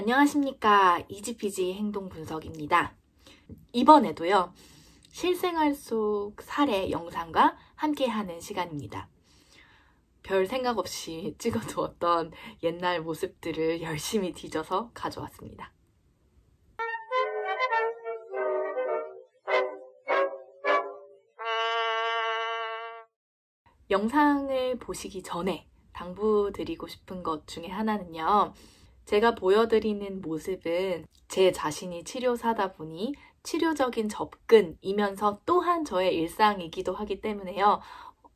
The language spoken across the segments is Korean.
안녕하십니까. 이지피지 행동분석입니다. 이번에도요, 실생활 속 사례 영상과 함께하는 시간입니다. 별 생각 없이 찍어두었던 옛날 모습들을 열심히 뒤져서 가져왔습니다. 영상을 보시기 전에 당부드리고 싶은 것 중에 하나는요, 제가 보여드리는 모습은 제 자신이 치료사다 보니 치료적인 접근이면서 또한 저의 일상이기도 하기 때문에요.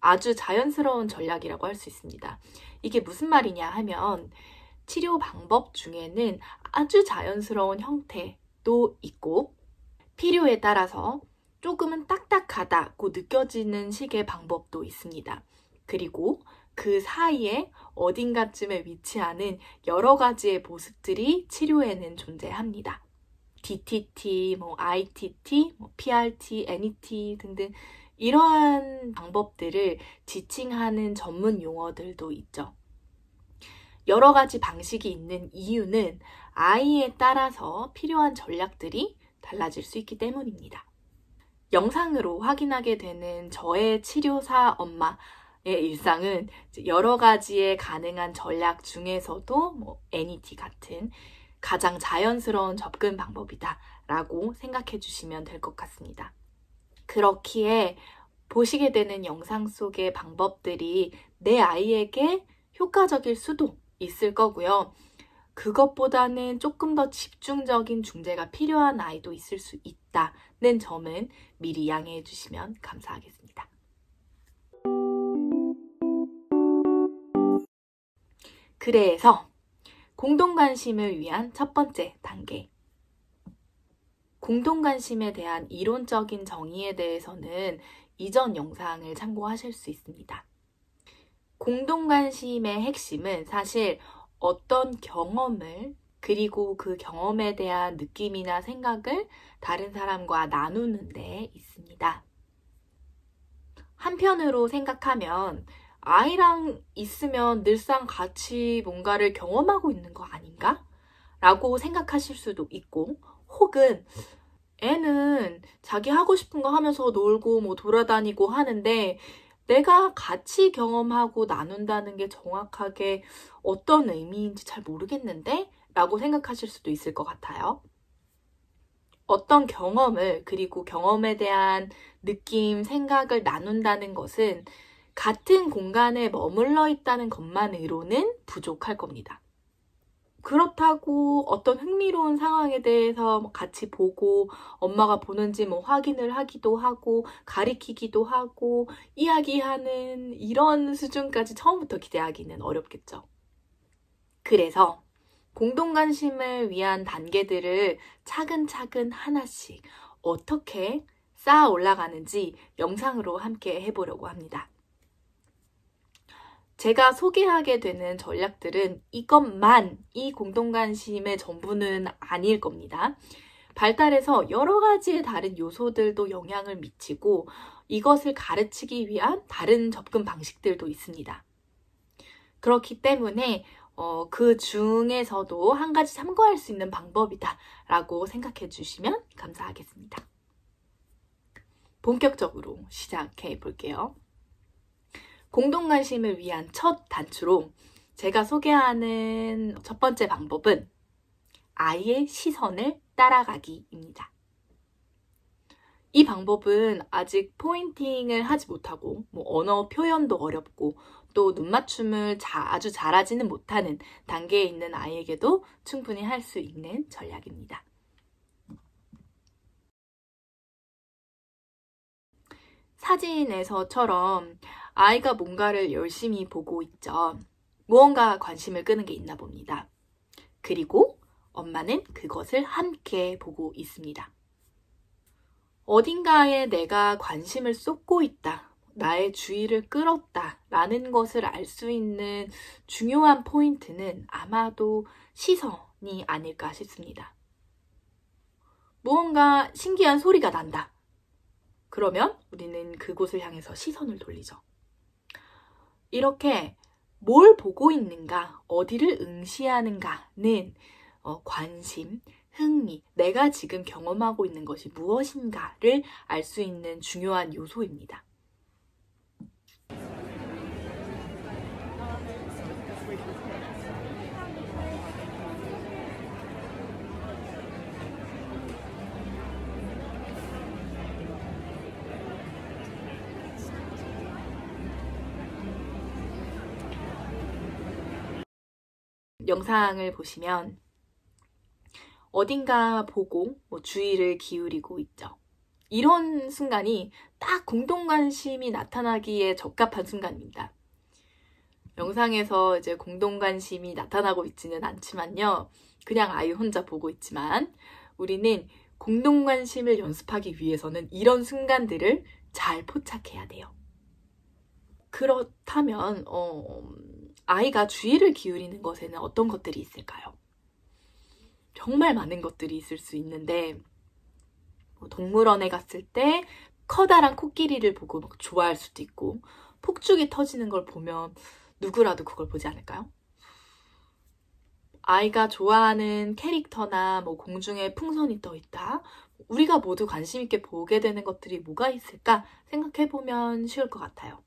아주 자연스러운 전략이라고 할 수 있습니다. 이게 무슨 말이냐 하면 치료 방법 중에는 아주 자연스러운 형태도 있고 필요에 따라서 조금은 딱딱하다고 느껴지는 식의 방법도 있습니다. 그리고 그 사이에 어딘가쯤에 위치하는 여러 가지의 모습들이 치료에는 존재합니다. DTT, ITT, PRT, NET 등등 이러한 방법들을 지칭하는 전문 용어들도 있죠. 여러 가지 방식이 있는 이유는 아이에 따라서 필요한 전략들이 달라질 수 있기 때문입니다. 영상으로 확인하게 되는 저의 치료사 엄마의 일상은 여러 가지의 가능한 전략 중에서도 NET 같은 가장 자연스러운 접근 방법이다 라고 생각해 주시면 될 것 같습니다. 그렇기에 보시게 되는 영상 속의 방법들이 내 아이에게 효과적일 수도 있을 거고요. 그것보다는 조금 더 집중적인 중재가 필요한 아이도 있을 수 있다는 점은 미리 양해해 주시면 감사하겠습니다. 그래서 공동관심을 위한 첫 번째 단계. 공동관심에 대한 이론적인 정의에 대해서는 이전 영상을 참고하실 수 있습니다. 공동관심의 핵심은 사실 어떤 경험을 그리고 그 경험에 대한 느낌이나 생각을 다른 사람과 나누는 데 있습니다. 한편으로 생각하면 아이랑 있으면 늘상 같이 뭔가를 경험하고 있는 거 아닌가? 라고 생각하실 수도 있고, 혹은 애는 자기 하고 싶은 거 하면서 놀고 돌아다니고 하는데 내가 같이 경험하고 나눈다는 게 정확하게 어떤 의미인지 잘 모르겠는데? 라고 생각하실 수도 있을 것 같아요. 어떤 경험을 그리고 경험에 대한 느낌, 생각을 나눈다는 것은 같은 공간에 머물러 있다는 것만으로는 부족할 겁니다. 그렇다고 어떤 흥미로운 상황에 대해서 같이 보고 엄마가 보는지 확인을 하기도 하고 가리키기도 하고 이야기하는 이런 수준까지 처음부터 기대하기는 어렵겠죠. 그래서 공동관심을 위한 단계들을 차근차근 하나씩 어떻게 쌓아 올라가는지 영상으로 함께 해보려고 합니다. 제가 소개하게 되는 전략들은 이것만이 공동관심의 전부는 아닐 겁니다. 발달에서 여러 가지의 다른 요소들도 영향을 미치고 이것을 가르치기 위한 다른 접근 방식들도 있습니다. 그렇기 때문에 그 중에서도 한 가지 참고할 수 있는 방법이다 라고 생각해 주시면 감사하겠습니다. 본격적으로 시작해 볼게요. 공동관심을 위한 첫 단추로 제가 소개하는 첫 번째 방법은 아이의 시선을 따라가기입니다. 이 방법은 아직 포인팅을 하지 못하고 언어 표현도 어렵고 또 눈맞춤을 아주 잘하지는 못하는 단계에 있는 아이에게도 충분히 할 수 있는 전략입니다. 사진에서처럼 아이가 뭔가를 열심히 보고 있죠. 무언가 관심을 끄는 게 있나 봅니다. 그리고 엄마는 그것을 함께 보고 있습니다. 어딘가에 내가 관심을 쏟고 있다, 나의 주의를 끌었다 라는 것을 알 수 있는 중요한 포인트는 아마도 시선이 아닐까 싶습니다. 무언가 신기한 소리가 난다. 그러면 우리는 그곳을 향해서 시선을 돌리죠. 이렇게 뭘 보고 있는가, 어디를 응시하는가는 관심, 흥미, 내가 지금 경험하고 있는 것이 무엇인가를 알 수 있는 중요한 요소입니다. 영상을 보시면 어딘가 보고 주의를 기울이고 있죠. 이런 순간이 딱 공동관심이 나타나기에 적합한 순간입니다. 영상에서 이제 공동관심이 나타나고 있지는 않지만요. 그냥 아이 혼자 보고 있지만 우리는 공동관심을 연습하기 위해서는 이런 순간들을 잘 포착해야 돼요. 그렇다면 아이가 주의를 기울이는 것에는 어떤 것들이 있을까요? 정말 많은 것들이 있을 수 있는데 동물원에 갔을 때 커다란 코끼리를 보고 막 좋아할 수도 있고 폭죽이 터지는 걸 보면 누구라도 그걸 보지 않을까요? 아이가 좋아하는 캐릭터나 공중에 풍선이 떠 있다. 우리가 모두 관심 있게 보게 되는 것들이 뭐가 있을까 생각해보면 쉬울 것 같아요.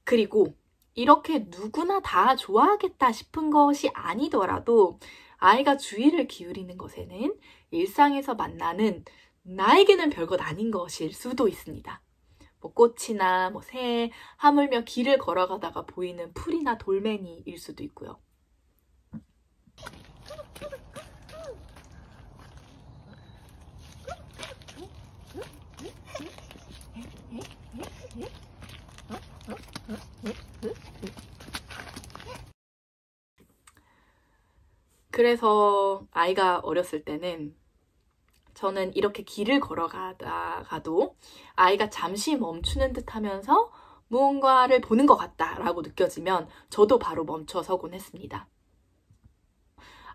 그리고 이렇게 누구나 다 좋아하겠다 싶은 것이 아니더라도 아이가 주의를 기울이는 것에는 일상에서 만나는 나에게는 별것 아닌 것일 수도 있습니다. 꽃이나 새, 하물며 길을 걸어가다가 보이는 풀이나 돌멩이일 수도 있고요. 그래서 아이가 어렸을 때는 저는 이렇게 길을 걸어가다가도 아이가 잠시 멈추는 듯 하면서 무언가를 보는 것 같다라고 느껴지면 저도 바로 멈춰서곤 했습니다.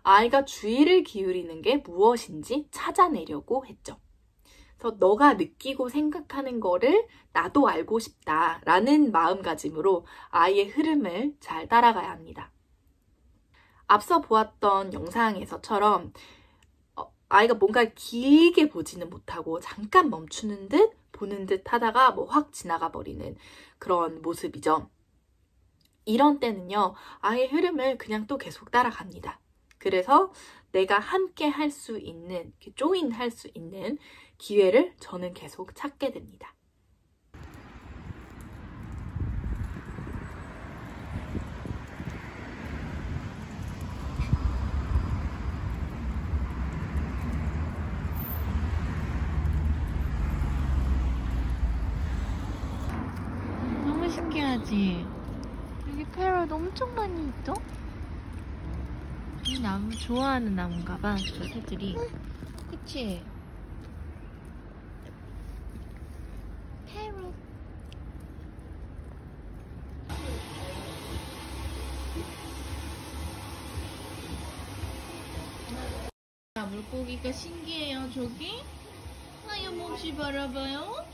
아이가 주의를 기울이는 게 무엇인지 찾아내려고 했죠. 그래서 너가 느끼고 생각하는 거를 나도 알고 싶다라는 마음가짐으로 아이의 흐름을 잘 따라가야 합니다. 앞서 보았던 영상에서처럼 아이가 뭔가 길게 보지는 못하고 잠깐 멈추는 듯 보는 듯 하다가 확 지나가 버리는 그런 모습이죠. 이런 때는요, 아이의 흐름을 그냥 또 계속 따라갑니다. 그래서 내가 함께 할 수 있는, 조인할 수 있는 기회를 저는 계속 찾게 됩니다. 너무 신기하지? 여기 패러트 엄청 많이 있어? 이 나무 좋아하는 나무인가 봐, 저 새들이. 그치? 패러트. 물고기가 신기해요, 저기? 하얀 몹시 바라봐요.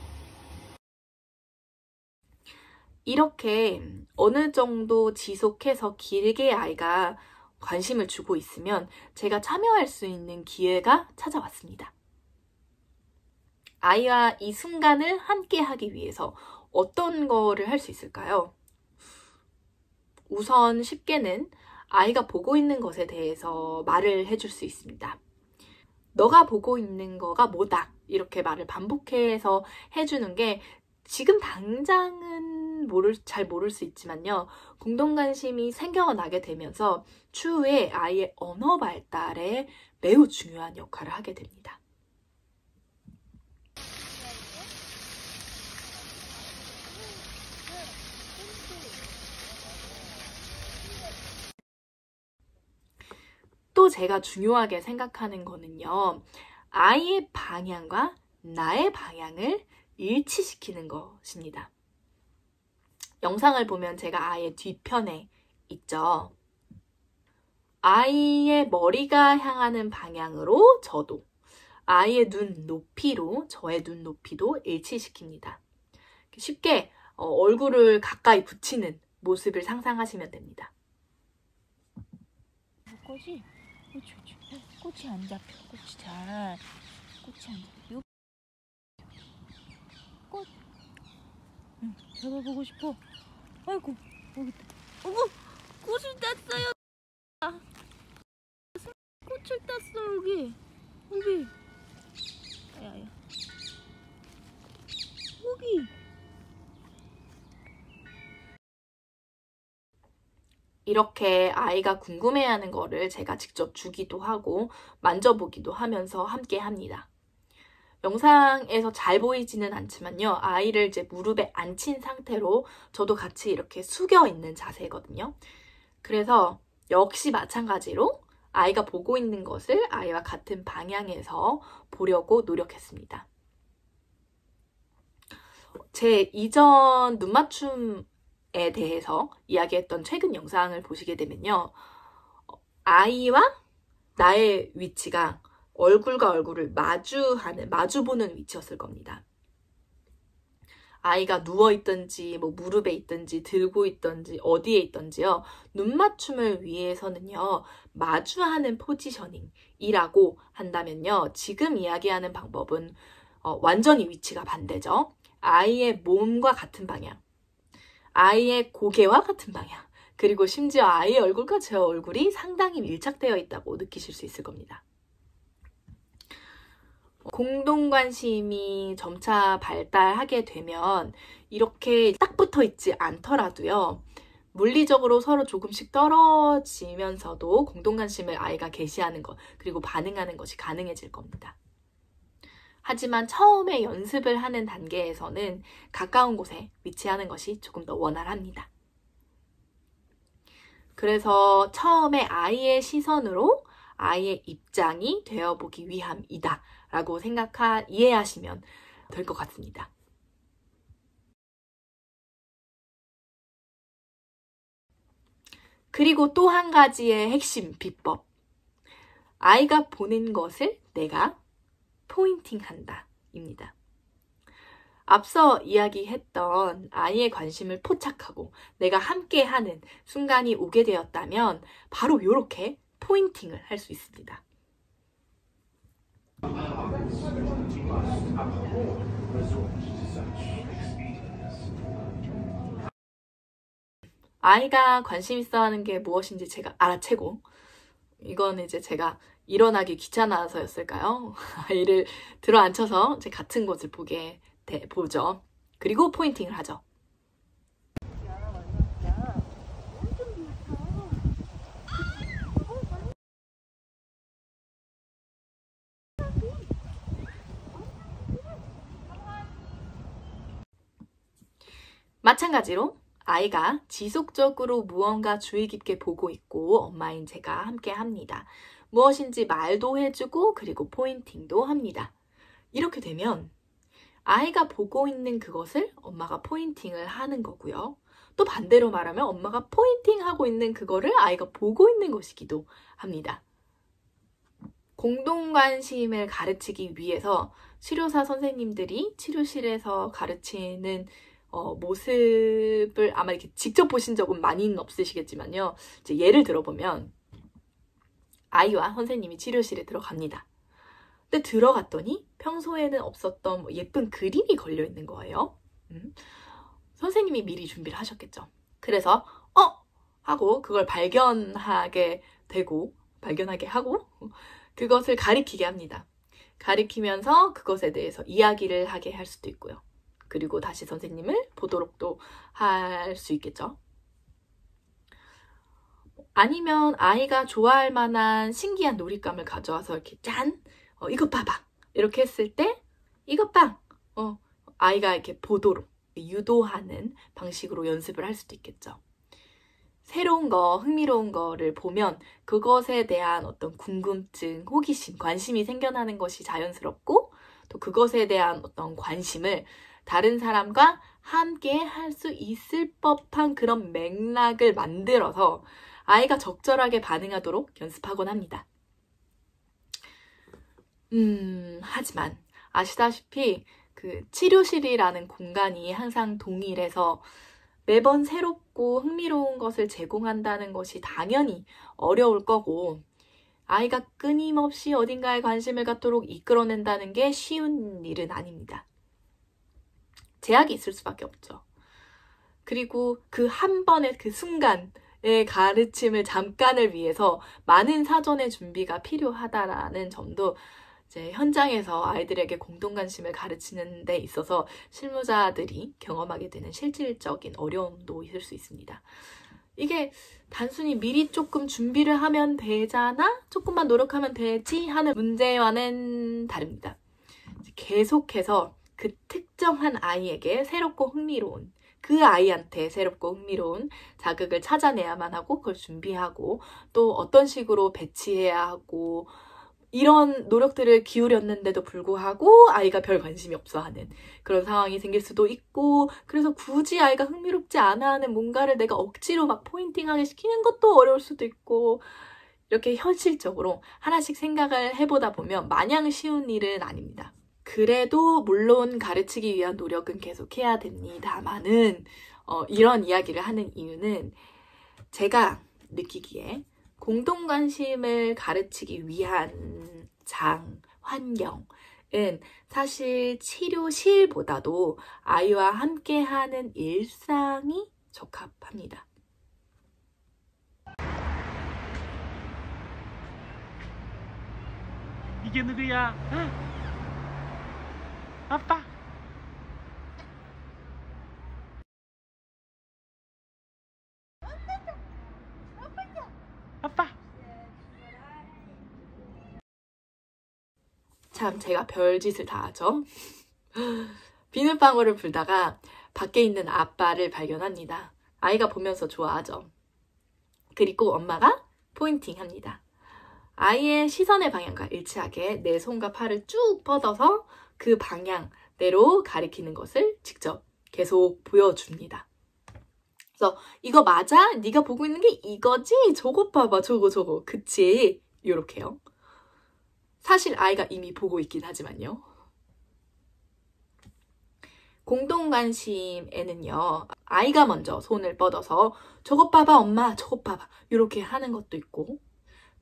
이렇게 어느 정도 지속해서 길게 아이가 관심을 주고 있으면 제가 참여할 수 있는 기회가 찾아왔습니다. 아이와 이 순간을 함께 하기 위해서 어떤 거를 할 수 있을까요? 우선 쉽게는 아이가 보고 있는 것에 대해서 말을 해줄 수 있습니다. 너가 보고 있는 거가 뭐다? 이렇게 말을 반복해서 해주는 게 지금 당장은 잘 모를 수 있지만요. 공동관심이 생겨나게 되면서 추후에 아이의 언어 발달에 매우 중요한 역할을 하게 됩니다. 또 제가 중요하게 생각하는 거는요. 아이의 방향과 나의 방향을 일치시키는 것입니다. 영상을 보면 제가 아이의 뒤편에 있죠. 아이의 머리가 향하는 방향으로 저도, 아이의 눈 높이로 저의 눈 높이도 일치시킵니다. 쉽게 얼굴을 가까이 붙이는 모습을 상상하시면 됩니다. 뭐지? 꽃이 안 잡혀. 꽃이 안 잡혀. 꽃. 응, 잡아보고 싶어. 아이고, 여기 있다. 어머, 꽃을 땄어요. 꽃을 땄어, 여기. 야야. 여기. 이렇게 아이가 궁금해하는 거를 제가 직접 주기도 하고 만져보기도 하면서 함께 합니다. 영상에서 잘 보이지는 않지만요. 아이를 이제 무릎에 앉힌 상태로 저도 같이 이렇게 숙여 있는 자세거든요. 그래서 역시 마찬가지로 아이가 보고 있는 것을 아이와 같은 방향에서 보려고 노력했습니다. 제 이전 눈맞춤에 대해서 이야기했던 최근 영상을 보시게 되면요. 아이와 나의 위치가 얼굴과 얼굴을 마주보는 위치였을 겁니다. 아이가 누워있든지, 무릎에 있든지, 들고 있든지, 어디에 있든지요. 눈맞춤을 위해서는요, 마주하는 포지셔닝이라고 한다면요. 지금 이야기하는 방법은 완전히 위치가 반대죠. 아이의 몸과 같은 방향, 아이의 고개와 같은 방향, 그리고 심지어 아이의 얼굴과 제 얼굴이 상당히 밀착되어 있다고 느끼실 수 있을 겁니다. 공동관심이 점차 발달하게 되면 이렇게 딱 붙어 있지 않더라도요. 물리적으로 서로 조금씩 떨어지면서도 공동관심을 아이가 개시하는 것, 그리고 반응하는 것이 가능해질 겁니다. 하지만 처음에 연습을 하는 단계에서는 가까운 곳에 위치하는 것이 조금 더 원활합니다. 그래서 처음에 아이의 시선으로 아이의 입장이 되어보기 위함이다 라고 이해하시면 될 것 같습니다. 그리고 또 한 가지의 핵심 비법. 아이가 보는 것을 내가 포인팅한다 입니다. 앞서 이야기했던 아이의 관심을 포착하고 내가 함께하는 순간이 오게 되었다면 바로 이렇게 포인팅을 할 수 있습니다. 아이가 관심 있어 하는 게 무엇인지 제가 알아채고, 이건 이제 제가 일어나기 귀찮아서였을까요? 아이를 들어 앉혀서 이제 같은 곳을 보죠. 그리고 포인팅을 하죠. 마찬가지로 아이가 지속적으로 무언가 주의 깊게 보고 있고 엄마인 제가 함께 합니다. 무엇인지 말도 해주고 그리고 포인팅도 합니다. 이렇게 되면 아이가 보고 있는 그것을 엄마가 포인팅을 하는 거고요. 또 반대로 말하면 엄마가 포인팅하고 있는 그거를 아이가 보고 있는 것이기도 합니다. 공동관심을 가르치기 위해서 치료사 선생님들이 치료실에서 가르치는 모습을 아마 이렇게 직접 보신 적은 많이는 없으시겠지만요. 이제 예를 들어보면 아이와 선생님이 치료실에 들어갑니다. 근데 들어갔더니 평소에는 없었던 예쁜 그림이 걸려 있는 거예요. 선생님이 미리 준비를 하셨겠죠. 그래서 하고 그걸 발견하게 하고 그것을 가리키게 합니다. 가리키면서 그것에 대해서 이야기를 하게 할 수도 있고요. 그리고 다시 선생님을 보도록도 할 수 있겠죠. 아니면 아이가 좋아할 만한 신기한 놀잇감을 가져와서 이렇게 짠! 이것 봐봐! 이렇게 했을 때 이것 봐! 아이가 이렇게 보도록 유도하는 방식으로 연습을 할 수도 있겠죠. 새로운 거, 흥미로운 거를 보면 그것에 대한 어떤 궁금증, 호기심, 관심이 생겨나는 것이 자연스럽고 또 그것에 대한 어떤 관심을 다른 사람과 함께 할 수 있을 법한 그런 맥락을 만들어서 아이가 적절하게 반응하도록 연습하곤 합니다. 하지만 아시다시피 그 치료실이라는 공간이 항상 동일해서 매번 새롭고 흥미로운 것을 제공한다는 것이 당연히 어려울 거고 아이가 끊임없이 어딘가에 관심을 갖도록 이끌어낸다는 게 쉬운 일은 아닙니다. 제약이 있을 수밖에 없죠. 그리고 그 한 번의 그 순간의 가르침을 잠깐을 위해서 많은 사전의 준비가 필요하다라는 점도 이제 현장에서 아이들에게 공동관심을 가르치는 데 있어서 실무자들이 경험하게 되는 실질적인 어려움도 있을 수 있습니다. 이게 단순히 미리 조금 준비를 하면 되잖아? 조금만 노력하면 되지? 하는 문제와는 다릅니다. 계속해서 그 특정한 아이에게 새롭고 흥미로운, 그 아이한테 새롭고 흥미로운 자극을 찾아내야만 하고 그걸 준비하고 또 어떤 식으로 배치해야 하고 이런 노력들을 기울였는데도 불구하고 아이가 별 관심이 없어하는 그런 상황이 생길 수도 있고, 그래서 굳이 아이가 흥미롭지 않아 하는 뭔가를 내가 억지로 막 포인팅하게 시키는 것도 어려울 수도 있고, 이렇게 현실적으로 하나씩 생각을 해보다 보면 마냥 쉬운 일은 아닙니다. 그래도 물론 가르치기 위한 노력은 계속해야 됩니다만은 이런 이야기를 하는 이유는 제가 느끼기에 공동관심을 가르치기 위한 환경은 사실 치료실보다도 아이와 함께하는 일상이 적합합니다. 이게 누구야? 아빠. 아빠. 참 제가 별짓을 다 하죠. 비눗방울을 불다가 밖에 있는 아빠를 발견합니다. 아이가 보면서 좋아하죠. 그리고 엄마가 포인팅합니다. 아이의 시선의 방향과 일치하게 내 손과 팔을 쭉 뻗어서 그 방향대로 가리키는 것을 직접 계속 보여줍니다. 그래서 이거 맞아? 네가 보고 있는 게 이거지? 저거 봐봐, 저거. 그치? 요렇게요. 사실 아이가 이미 보고 있긴 하지만요. 공동관심에는요, 아이가 먼저 손을 뻗어서 저것 봐봐 엄마, 저것 봐봐 이렇게 하는 것도 있고,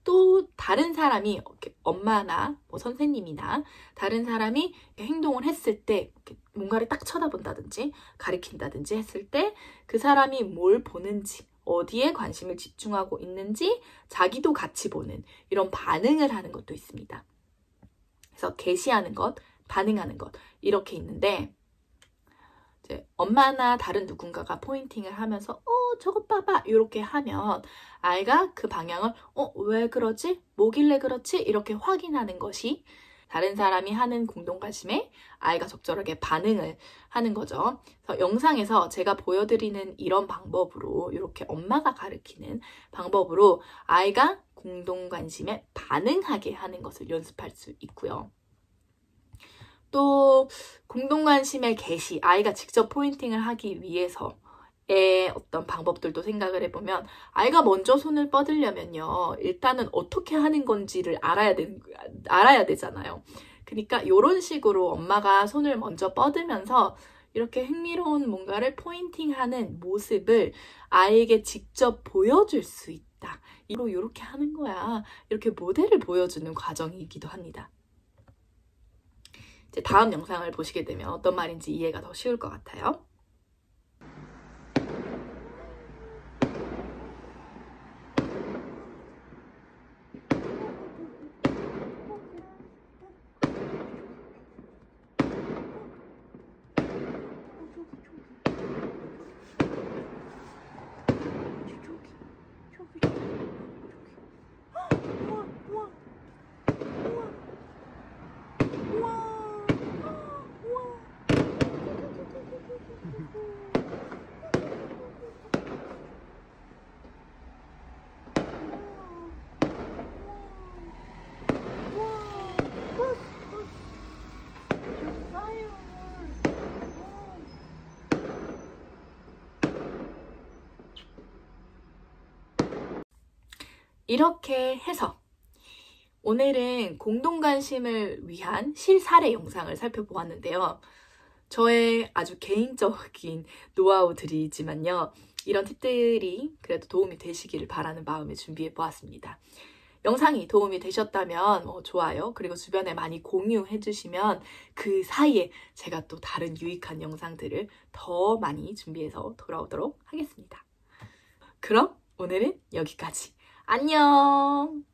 또 다른 사람이 엄마나 뭐 선생님이나 다른 사람이 행동을 했을 때 뭔가를 딱 쳐다본다든지 가리킨다든지 했을 때 그 사람이 뭘 보는지, 어디에 관심을 집중하고 있는지 자기도 같이 보는 이런 반응을 하는 것도 있습니다. 그래서 게시하는 것, 반응하는 것 이렇게 있는데, 이제 엄마나 다른 누군가가 포인팅을 하면서 저것 봐봐 이렇게 하면 아이가 그 방향을 왜 그러지? 뭐길래 그렇지? 이렇게 확인하는 것이 다른 사람이 하는 공동관심에 아이가 적절하게 반응을 하는 거죠. 그래서 영상에서 제가 보여드리는 이런 방법으로, 이렇게 엄마가 가르치는 방법으로 아이가 공동관심에 반응하게 하는 것을 연습할 수 있고요. 또 공동관심의 개시, 아이가 직접 포인팅을 하기 위해서의 어떤 방법들도 생각을 해보면, 아이가 먼저 손을 뻗으려면요, 일단은 어떻게 하는 건지를 알아야 되잖아요. 그러니까 이런 식으로 엄마가 손을 먼저 뻗으면서 이렇게 흥미로운 뭔가를 포인팅하는 모습을 아이에게 직접 보여줄 수 있다. 이렇게 하는 거야. 이렇게 모델을 보여주는 과정이기도 합니다. 이제 다음 영상을 보시게 되면 어떤 말인지 이해가 더 쉬울 것 같아요. 이렇게 해서 오늘은 공동관심을 위한 실사례 영상을 살펴보았는데요. 저의 아주 개인적인 노하우들이지만요, 이런 팁들이 그래도 도움이 되시기를 바라는 마음에 준비해 보았습니다. 영상이 도움이 되셨다면 좋아요. 그리고 주변에 많이 공유해 주시면 그 사이에 제가 또 다른 유익한 영상들을 더 많이 준비해서 돌아오도록 하겠습니다. 그럼 오늘은 여기까지. 안녕!